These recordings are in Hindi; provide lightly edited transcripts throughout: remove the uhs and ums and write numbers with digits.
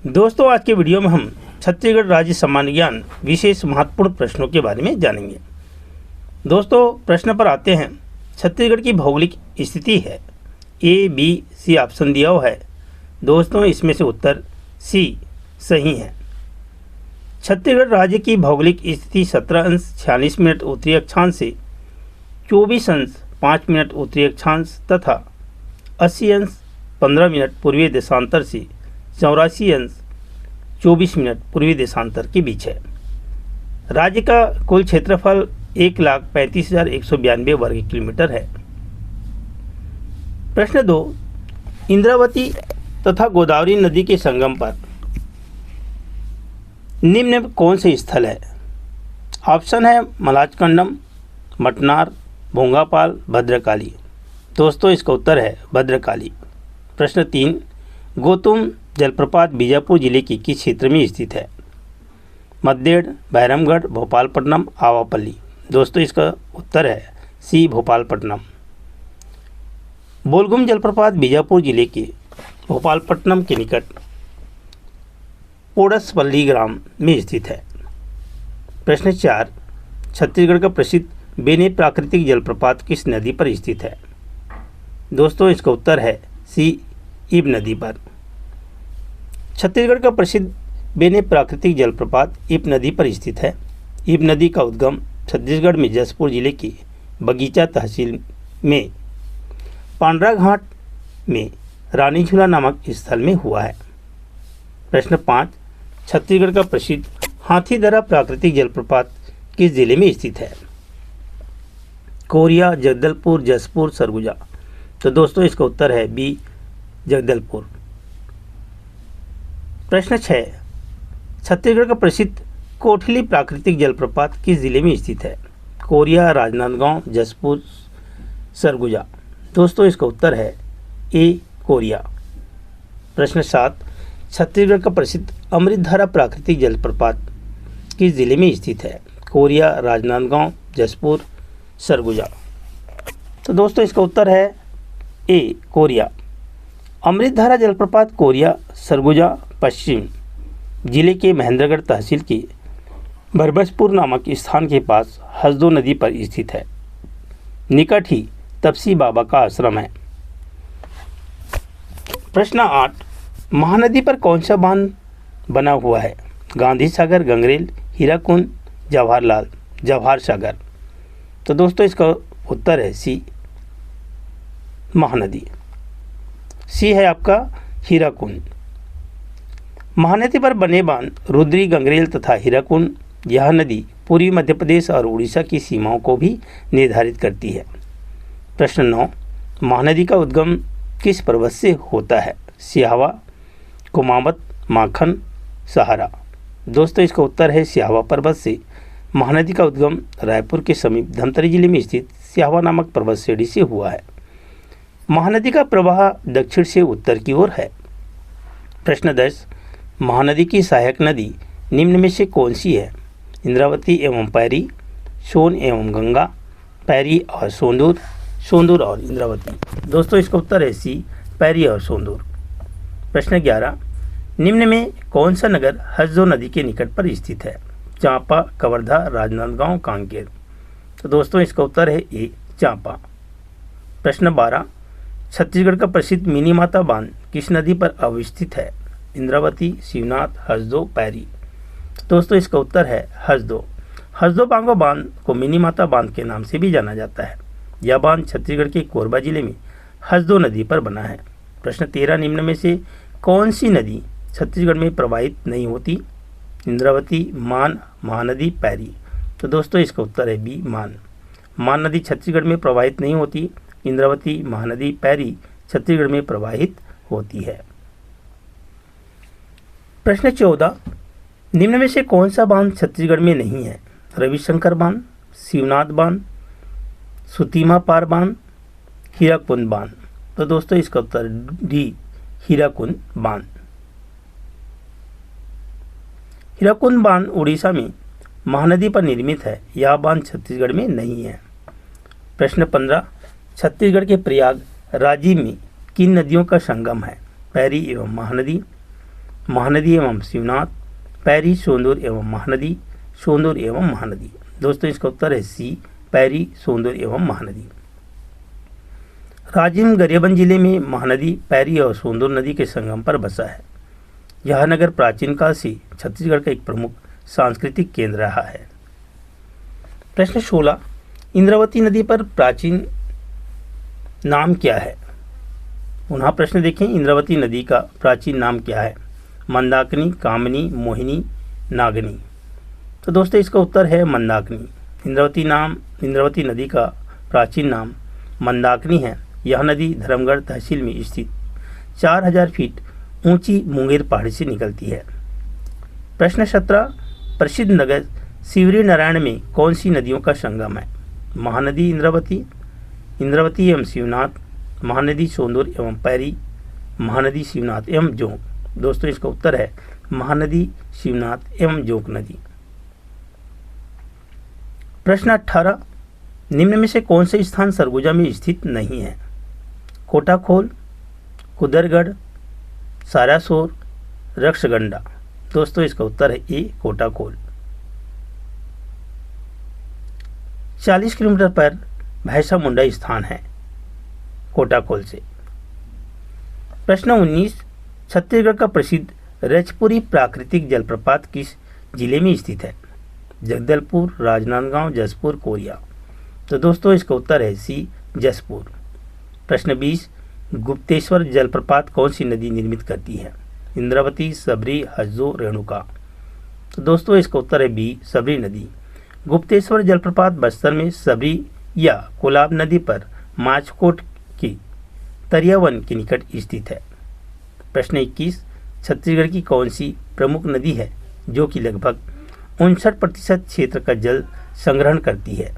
दोस्तों, आज के वीडियो में हम छत्तीसगढ़ राज्य सामान्य ज्ञान विशेष महत्वपूर्ण प्रश्नों के बारे में जानेंगे। दोस्तों, प्रश्न पर आते हैं। छत्तीसगढ़ की भौगोलिक स्थिति है, ए, बी, सी ऑप्शन दिया हुआ है। दोस्तों, इसमें से उत्तर सी सही है। छत्तीसगढ़ राज्य की भौगोलिक स्थिति 17°46' उत्तरी अक्षांश से 24°5' उत्तरी अक्षांश तथा 80°15' पूर्वी देशांतर से 84°24' पूर्वी देशांतर के बीच है। राज्य का कुल क्षेत्रफल 1,35,192 वर्ग किलोमीटर है। प्रश्न 2, इंद्रावती तथा गोदावरी नदी के संगम पर निम्न में कौन से स्थल है? ऑप्शन है मलाचकंडम, मटनार, भोंगापाल, भद्रकाली। दोस्तों, इसका उत्तर है भद्रकाली। प्रश्न 3, गोतुम जलप्रपात बीजापुर जिले के किस क्षेत्र में स्थित है? मद्देड़, बैरमगढ़, भोपालपट्टनम, आवापल्ली। दोस्तों, इसका उत्तर है सी भोपालपट्टनम। बोलगुम जलप्रपात बीजापुर जिले के भोपालपट्टनम के निकट पोडसपल्ली ग्राम में स्थित है। प्रश्न 4, छत्तीसगढ़ का प्रसिद्ध बेनी प्राकृतिक जलप्रपात किस नदी पर स्थित है? दोस्तों, इसका उत्तर है सी इब नदी पर। छत्तीसगढ़ का प्रसिद्ध बेनी प्राकृतिक जलप्रपात इब नदी पर स्थित है। इब नदी का उद्गम छत्तीसगढ़ में जसपुर जिले की बगीचा तहसील में पांडरा घाट में रानी झूला नामक स्थल में हुआ है। प्रश्न 5, छत्तीसगढ़ का प्रसिद्ध हाथीदरा प्राकृतिक जलप्रपात किस जिले में स्थित है? कोरिया, जगदलपुर, जसपुर, सरगुजा। तो दोस्तों, इसका उत्तर है बी जगदलपुर। प्रश्न 6, छत्तीसगढ़ का प्रसिद्ध कोठली प्राकृतिक जलप्रपात किस जिले में स्थित है? कोरिया, राजनांदगांव, जसपुर, सरगुजा। दोस्तों, इसका उत्तर है ए कोरिया। प्रश्न 7, छत्तीसगढ़ का प्रसिद्ध अमृतधारा प्राकृतिक जलप्रपात किस जिले में स्थित है? कोरिया, राजनांदगांव, जसपुर, सरगुजा। तो दोस्तों, इसका उत्तर है ए कोरिया। अमृतधारा जलप्रपात कोरिया, सरगुजा पश्चिम जिले के महेंद्रगढ़ तहसील के बरबसपुर नामक स्थान के पास हसदो नदी पर स्थित है। निकट ही तपसी बाबा का आश्रम है। प्रश्न 8, महानदी पर कौन सा बांध बना हुआ है? गांधी सागर, गंगरेल, हीराकुंड, जवाहर सागर। तो दोस्तों, इसका उत्तर है सी महानदी। सी है आपका हीराकुंड। महानदी पर बने बांध रुद्री, गंगरेल तथा हीराकुंड। यह नदी पूर्वी मध्य प्रदेश और उड़ीसा की सीमाओं को भी निर्धारित करती है। प्रश्न 9, महानदी का उद्गम किस पर्वत से होता है? सिहावा, कुमावत, माखन, सहारा। दोस्तों, इसका उत्तर है सिहावा पर्वत से। महानदी का उद्गम रायपुर के समीप धमतरी जिले में स्थित सिहावा नामक पर्वत श्रेणी से हुआ है। महानदी का प्रवाह दक्षिण से उत्तर की ओर है। प्रश्न 10, महानदी की सहायक नदी निम्न में से कौन सी है? इंद्रावती एवं पैरी, सोन एवं गंगा, पैरी और सोंदूर, सोंदूर और इंद्रावती। दोस्तों, इसका उत्तर है सी पैरी और सोंदूर। प्रश्न 11, निम्न में कौन सा नगर हसदो नदी के निकट पर स्थित है? चांपा, कवर्धा, राजनांदगांव, कांकेर। तो दोस्तों, इसका उत्तर है ए चांपा। प्रश्न 12, छत्तीसगढ़ का प्रसिद्ध मिनी माता बांध किस नदी पर अवस्थित है? इंद्रावती, शिवनाथ, हसदो, पैरी। दोस्तों, इसका उत्तर है हसदो। हसदो बांगो बांध को मिनी माता बांध के नाम से भी जाना जाता है। यह बांध छत्तीसगढ़ के कोरबा जिले में हसदो नदी पर बना है। प्रश्न 13, निम्न में से कौन सी नदी छत्तीसगढ़ में प्रवाहित नहीं होती? इंद्रावती, मान, महानदी, पैरी। तो दोस्तों, इसका उत्तर है बी मान। मान नदी छत्तीसगढ़ में प्रवाहित नहीं होती। इंद्रावती, महानदी, पैरी छत्तीसगढ़ में प्रवाहित होती है। प्रश्न 14, निम्न में से कौन सा बांध छत्तीसगढ़ में नहीं है? रविशंकर बांध, शिवनाथ बांध, सुतीमा पार बांध, हीराकुंड बांध। तो दोस्तों, इसका उत्तर डी हीराकुंड बांध। हीराकुंड बांध उड़ीसा में महानदी पर निर्मित है। यह बांध छत्तीसगढ़ में नहीं है। प्रश्न 15, छत्तीसगढ़ के प्रयाग राज्य में किन नदियों का संगम है? पैरी एवं महानदी, महानदी एवं शिवनाथ, पैरी, सोंदूर एवं महानदी, सोंदूर एवं महानदी। दोस्तों इसका उत्तर है सी, पैरी, सोंदूर एवं महानदी। राज्य गरियाबंद जिले में महानदी पैरी और सोंदूर नदी के संगम पर बसा है। यह नगर प्राचीन काल से छत्तीसगढ़ का एक प्रमुख सांस्कृतिक केंद्र रहा है। प्रश्न 16, इंद्रावती नदी पर प्राचीन नाम क्या है? पुनः प्रश्न देखें, इंद्रावती नदी का प्राचीन नाम क्या है? मंदाकिनी, कामनी, मोहिनी, नागनी। तो दोस्तों इसका उत्तर है मंदाकिनी। इंद्रावती नदी का प्राचीन नाम मंदाकिनी है। यह नदी धर्मगढ़ तहसील में स्थित 4000 फीट ऊंची मुंगेर पहाड़ी से निकलती है। प्रश्न 17, प्रसिद्ध नगर शिवरी नारायण में कौन सी नदियों का संगम है? महानदी इंद्रावती, इंद्रावती एवं शिवनाथ, महानदी सोंदूर एवं पैरी, महानदी शिवनाथ एवं जोंक। दोस्तों इसका उत्तर है महानदी शिवनाथ एवं जोंक नदी। प्रश्न 18, निम्न में से कौन से स्थान सरगुजा में स्थित नहीं है? कोटाखोल, कुदरगढ़, सारासोर, रक्षगंडा। दोस्तों इसका उत्तर है ए, कोटाखोल। 40 किलोमीटर पर भैंसा मुंडा स्थान है कोटाखोल से। प्रश्न 19, छत्तीसगढ़ का प्रसिद्ध रजपुरी प्राकृतिक जलप्रपात किस जिले में स्थित है? जगदलपुर, राजनांदगांव, जसपुर, कोरिया। तो दोस्तों इसका उत्तर है सी, जसपुर। प्रश्न 20, गुप्तेश्वर जलप्रपात कौन सी नदी निर्मित करती है? इंद्रावती, सबरी, हज्जो, रेणुका। तो दोस्तों इसका उत्तर है बी, सबरी नदी। गुप्तेश्वर जलप्रपात बस्तर में सबरी या कोलाब नदी पर माचकोट की तरियावन के निकट स्थित है। प्रश्न 21, छत्तीसगढ़ की कौन सी प्रमुख नदी है जो कि लगभग 59% क्षेत्र का जल संग्रहण करती है?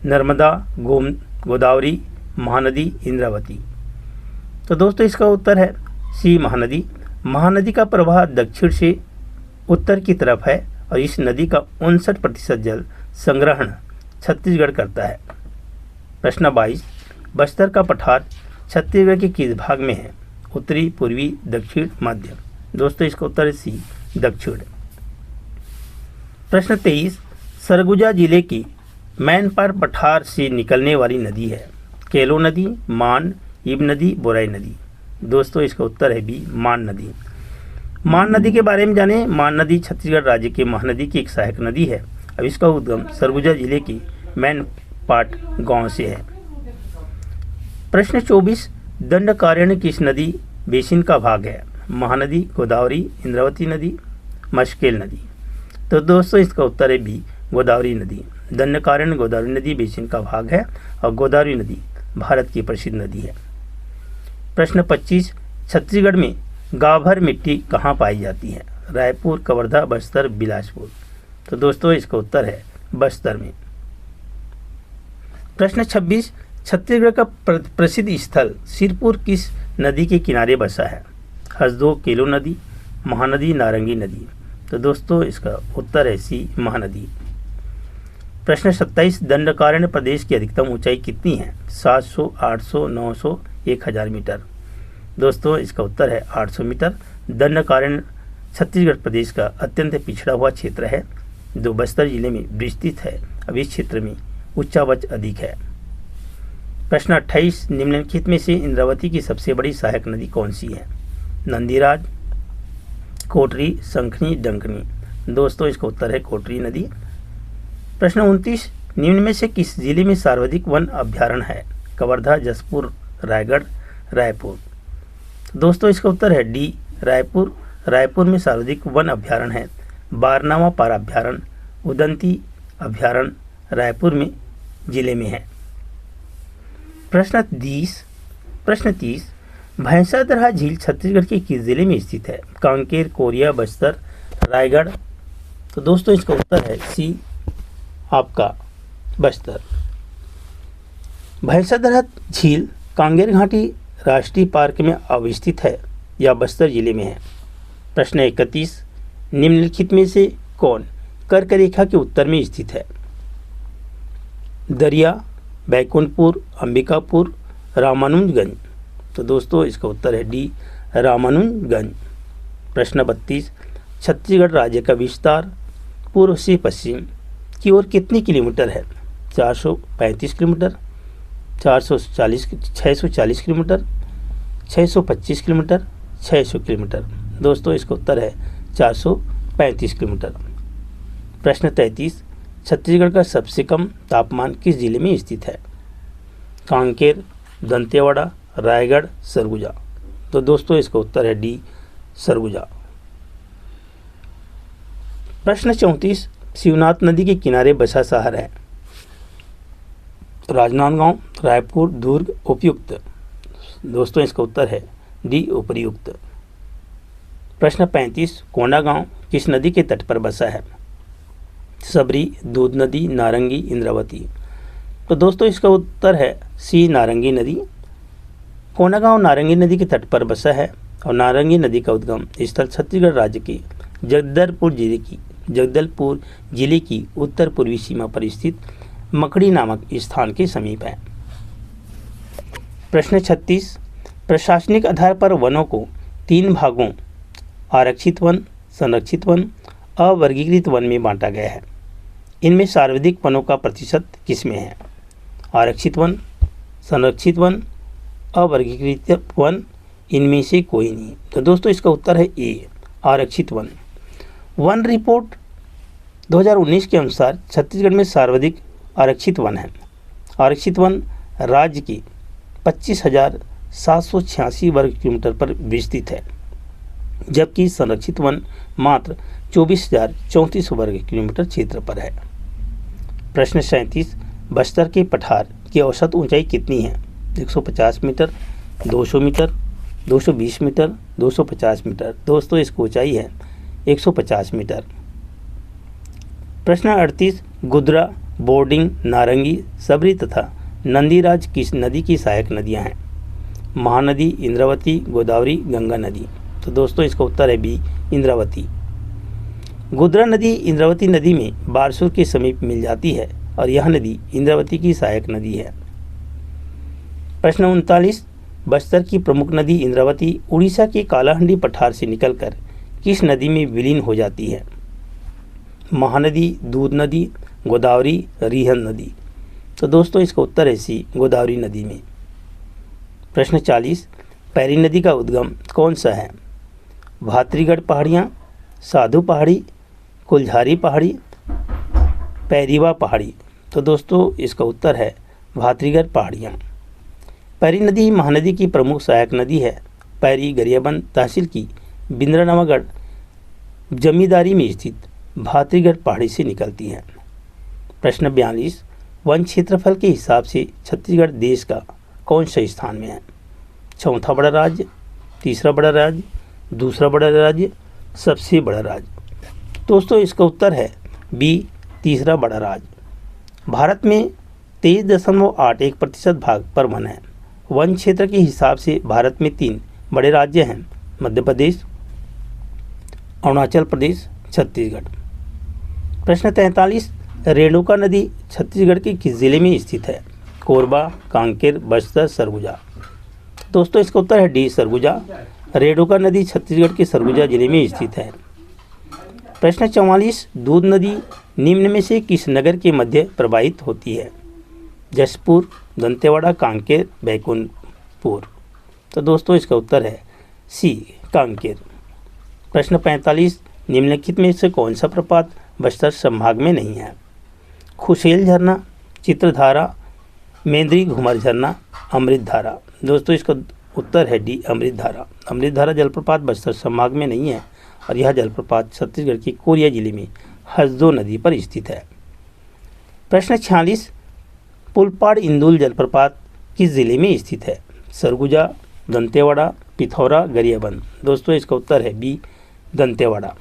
नर्मदा, गोदावरी, महानदी, इंद्रावती। तो दोस्तों इसका उत्तर है सी, महानदी। महानदी का प्रवाह दक्षिण से उत्तर की तरफ है और इस नदी का 59% जल संग्रहण छत्तीसगढ़ करता है। प्रश्न 22, बस्तर का पठार छत्तीसगढ़ के किस भाग में है? उत्तरी, पूर्वी, दक्षिण, मध्य। दोस्तों इसका उत्तर है सी, दक्षिण। प्रश्न 23, सरगुजा जिले की मैनपाट पठार से निकलने वाली नदी है? केलो नदी, मान, इब नदी, बोराई नदी। दोस्तों इसका उत्तर है बी, मान नदी। मान नदी के बारे में जानें। मान नदी छत्तीसगढ़ राज्य के महानदी की एक सहायक नदी है। अब इसका उद्गम सरगुजा जिले की मैनपाट गांव से है। प्रश्न 24, दंडकारण्य किस नदी बेसिन का भाग है? महानदी, गोदावरी, इंद्रावती नदी, मशकेल नदी। तो दोस्तों इसका उत्तर है बी, गोदावरी नदी। दंडकारण्य गोदावरी नदी बेसिन का भाग है और गोदावरी नदी भारत की प्रसिद्ध नदी है। प्रश्न 25, छत्तीसगढ़ में गाभर मिट्टी कहाँ पाई जाती है? रायपुर, कवर्धा, बस्तर, बिलासपुर। तो दोस्तों इसका उत्तर है बस्तर में। प्रश्न 26, छत्तीसगढ़ का प्रसिद्ध स्थल सिरपुर किस नदी के किनारे बसा है? हसदो, केलो नदी, महानदी, नारंगी नदी। तो दोस्तों इसका उत्तर है सी, महानदी। प्रश्न 27, दंडकारण्य प्रदेश की अधिकतम ऊंचाई कितनी है? 700, 800, 900, 1000 मीटर। दोस्तों इसका उत्तर है 800 मीटर। दंडकारण्य छत्तीसगढ़ प्रदेश का अत्यंत पिछड़ा हुआ क्षेत्र है जो बस्तर जिले में विस्तृत है। अब इस क्षेत्र में उच्चावच अधिक है। प्रश्न 28, निम्नलिखित में से इंद्रावती की सबसे बड़ी सहायक नदी कौन सी है? नंदीराज, कोटरी, संखनी, डंकनी। दोस्तों इसका उत्तर है कोटरी नदी। प्रश्न 29, निम्न में से किस जिले में सर्वाधिक वन अभ्यारण्य है? कवर्धा, जसपुर, रायगढ़, रायपुर। दोस्तों इसका उत्तर है डी, रायपुर। रायपुर में सर्वाधिक वन अभ्यारण्य है। बारनावा पार अभ्यारण्य, उदंती अभ्यारण्य रायपुर में जिले में है। प्रश्न 30, भैंसादरहा झील छत्तीसगढ़ के किस जिले में स्थित है? कांकेर, कोरिया, बस्तर, रायगढ़। तो दोस्तों इसका उत्तर है सी, आपका बस्तर। भैंसादरहा झील कांगेर घाटी राष्ट्रीय पार्क में अवस्थित है या बस्तर जिले में है। प्रश्न 31, निम्नलिखित में से कौन कर्क रेखा के उत्तर में स्थित है? दरिया, बैकुंठपुर, अंबिकापुर, रामानुजगंज। तो दोस्तों इसका उत्तर है डी, रामानुजगंज। प्रश्न 32, छत्तीसगढ़ राज्य का विस्तार पूर्व से पश्चिम की ओर कितनी किलोमीटर है? 435 किलोमीटर, 640 किलोमीटर, 625 किलोमीटर, 600 किलोमीटर। दोस्तों इसका उत्तर है 435 किलोमीटर। प्रश्न 33, छत्तीसगढ़ का सबसे कम तापमान किस जिले में स्थित है? कांकेर, दंतेवाड़ा, रायगढ़, सरगुजा। तो दोस्तों इसका उत्तर है डी, सरगुजा। प्रश्न 34, शिवनाथ नदी के किनारे बसा शहर है? राजनांदगांव, रायपुर, दुर्ग, उपयुक्त। दोस्तों इसका उत्तर है डी, उपयुक्त। प्रश्न 35, कोंडागांव किस नदी के तट पर बसा है? सबरी, दूध नदी, नारंगी, इंद्रावती। तो दोस्तों इसका उत्तर है सी, नारंगी नदी। कोंडागांव नारंगी नदी के तट पर बसा है और नारंगी नदी का उद्गम स्थल छत्तीसगढ़ राज्य के जगदलपुर जिले की उत्तर पूर्वी सीमा पर स्थित मकड़ी नामक स्थान के समीप है। प्रश्न 36, प्रशासनिक आधार पर वनों को 3 भागों आरक्षित वन, संरक्षित वन, अवर्गीकृत वन में बांटा गया है। इनमें सर्वाधिक वनों का प्रतिशत किसमें है? आरक्षित वन, संरक्षित वन, अवर्गीकृत वन, इनमें से कोई नहीं। तो दोस्तों इसका उत्तर है ए, आरक्षित वन। वन रिपोर्ट 2019 के अनुसार छत्तीसगढ़ में सर्वाधिक आरक्षित वन है। आरक्षित वन राज्य के 25,786 वर्ग किलोमीटर पर विस्तृत है, जबकि संरक्षित वन मात्र 24,034 वर्ग किलोमीटर क्षेत्र पर है। प्रश्न 37, बस्तर के पठार की औसत ऊंचाई कितनी है? 150 मीटर, 200 मीटर, 220 मीटर, 250 मीटर। दोस्तों इसकी ऊंचाई है 150 मीटर। प्रश्न 38, गुद्रा, बोर्डिंग, नारंगी, सबरी तथा नंदीराज किस नदी की सहायक नदियां हैं? महानदी, इंद्रावती, गोदावरी, गंगा नदी। तो दोस्तों इसका उत्तर है बी, इंद्रावती। गुद्रा नदी इंद्रावती नदी में बारसूर के समीप मिल जाती है और यह नदी इंद्रावती की सहायक नदी है। प्रश्न 39, बस्तर की प्रमुख नदी इंद्रावती उड़ीसा के कालाहांडी पठार से निकलकर किस नदी में विलीन हो जाती है? महानदी, दूध नदी, गोदावरी, रिहंद नदी। तो दोस्तों इसका उत्तर है सी, गोदावरी नदी में। प्रश्न 40, पैरी नदी का उद्गम कौन सा है? भातरीगढ़ पहाड़ियाँ, साधु पहाड़ी, कुलझारी पहाड़ी, पैरीवा पहाड़ी। तो दोस्तों इसका उत्तर है भातरीगढ़ पहाड़ियाँ। पैरी नदी महानदी की प्रमुख सहायक नदी है। पैरी गरियाबंद तहसील की बिंद्रानवागढ़ जमींदारी में स्थित भातरीगढ़ पहाड़ी से निकलती है। प्रश्न 42, वन क्षेत्रफल के हिसाब से छत्तीसगढ़ देश का कौन सा स्थान में है? चौथा बड़ा राज्य, तीसरा बड़ा राज्य, दूसरा बड़ा राज्य, सबसे बड़ा राज्य। दोस्तों इसका उत्तर है बी, तीसरा बड़ा राज्य। भारत में 23.81% भाग पर वन है। वन क्षेत्र के हिसाब से भारत में 3 बड़े राज्य हैं, मध्य प्रदेश, अरुणाचल प्रदेश, छत्तीसगढ़। प्रश्न 43, रेणुका नदी छत्तीसगढ़ के किस जिले में स्थित है? कोरबा, कांकेर, बस्तर, सरगुजा। दोस्तों इसका उत्तर है डी, सरगुजा। रेणुका नदी छत्तीसगढ़ के सरगुजा जिले में स्थित है। प्रश्न 44, दूध नदी निम्न में से किस नगर के मध्य प्रवाहित होती है? जशपुर, दंतेवाड़ा, कांकेर, बैकुंठपुर। तो दोस्तों इसका उत्तर है सी, कांकेर। प्रश्न 45, निम्नलिखित में से कौन सा प्रपात बस्तर संभाग में नहीं है? खुशेल झरना, चित्रधारा, मेंद्री घुमर झरना, अमृतधारा। दोस्तों इसका उत्तर है डी, अमृतधारा। अमृतधारा जलप्रपात बस्तर संभाग में नहीं है और यह जलप्रपात छत्तीसगढ़ के कोरिया जिले में हसदो नदी पर स्थित है। प्रश्न 46, पुलपाड़ इंदुल जलप्रपात किस जिले में स्थित है? सरगुजा, दंतेवाड़ा, पिथौरा, गरियाबंद। दोस्तों इसका उत्तर है बी, दंतेवाड़ा।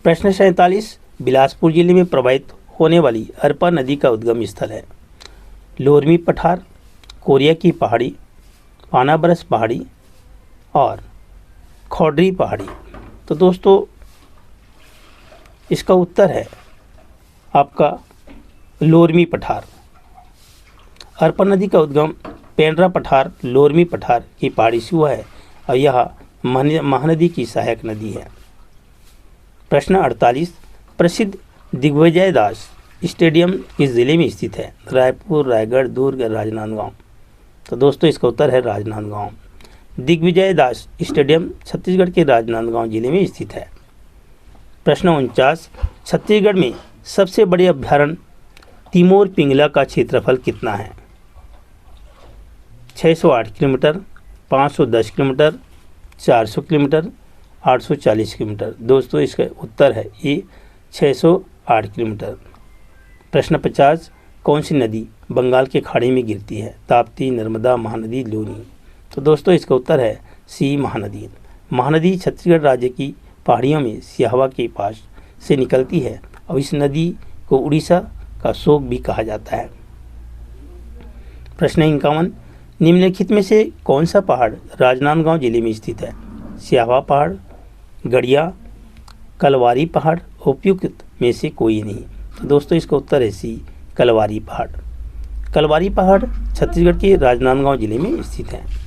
प्रश्न 47, बिलासपुर जिले में प्रवाहित होने वाली अरपा नदी का उद्गम स्थल है? लोरमी पठार, कोरिया की पहाड़ी, पानाबरस पहाड़ी और खौडरी पहाड़ी। तो दोस्तों इसका उत्तर है आपका लोरमी पठार। अरपा नदी का उद्गम पेंड्रा पठार, लोरमी पठार की पहाड़ी से हुआ है और यह महानदी की सहायक नदी है। प्रश्न 48, प्रसिद्ध दिग्विजय दास स्टेडियम किस जिले में स्थित है? रायपुर, रायगढ़, दुर्ग, राजनांदगांव। तो दोस्तों इसका उत्तर है राजनांदगांव। दिग्विजय दास स्टेडियम छत्तीसगढ़ के राजनांदगांव जिले में स्थित है। प्रश्न 49, छत्तीसगढ़ में सबसे बड़े अभ्यारण्य तिमोर पिंगला का क्षेत्रफल कितना है? 608 किलोमीटर, 510 किलोमीटर, 400 किलोमीटर, 840 किलोमीटर। दोस्तों इसका उत्तर है ये 608 किलोमीटर। प्रश्न 50, कौन सी नदी बंगाल के खाड़ी में गिरती है? ताप्ती, नर्मदा, महानदी, लूनी। तो दोस्तों इसका उत्तर है सी, महानदी। महानदी छत्तीसगढ़ राज्य की पहाड़ियों में सिहावा के पास से निकलती है और इस नदी को उड़ीसा का शोक भी कहा जाता है। प्रश्न 51, निम्नलिखित में से कौन सा पहाड़ राजनांदगांव जिले में स्थित है? सिहावा पहाड़, गड़िया, कलवारी पहाड़, उपयुक्त में से कोई नहीं। तो दोस्तों इसका उत्तर है सी, कलवारी पहाड़। कलवारी पहाड़ छत्तीसगढ़ के राजनांदगांव जिले में स्थित है।